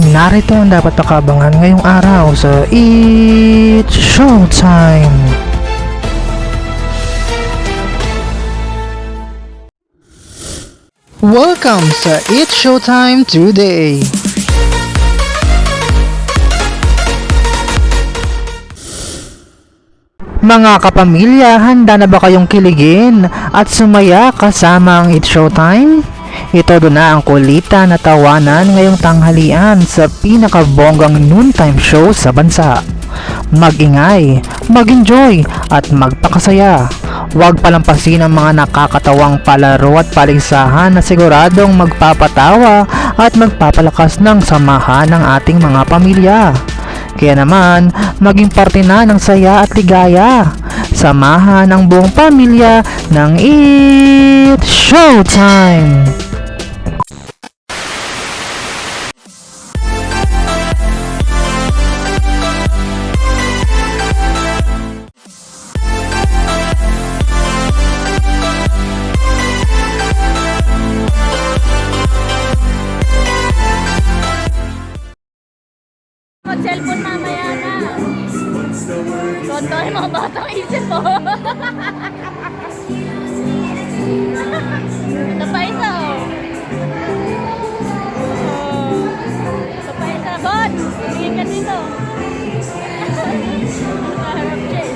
Narito ang dapat pakabangan ngayong araw sa It's Showtime! Welcome sa It's Showtime today! Mga kapamilya, handa na ba kayong kiligin at sumaya kasama ang It's Showtime? Ito doon na ang kulita na tawanan ngayong tanghalian sa pinakabonggang noontime show sa bansa. Mag-ingay, mag-enjoy at magpakasaya. Huwag palampasin ang mga nakakatawang palaro at paligsahan na siguradong magpapatawa at magpapalakas ng samahan ng ating mga pamilya. Kaya naman, maging parte na ng saya at ligaya. Samahan ang buong pamilya ng It's Showtime! Mag-cellphone mamaya na. Tonto yung mga batang isip mo. Ito pa isa oh. Ito pa isa. Bon! Tingin ka dito. Maharap siya eh.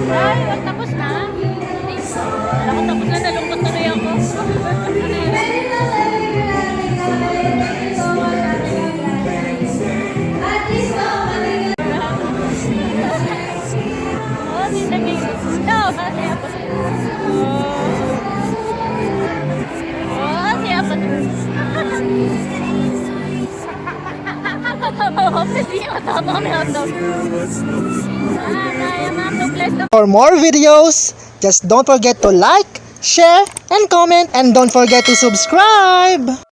Ay, wag tapos na. Wala ko tapos na, nalungkot tuloy ako. Oh, sinaging. No, siya pa. Oh, siya pa. For more videos, just don't forget to like, share, and comment, and don't forget to subscribe!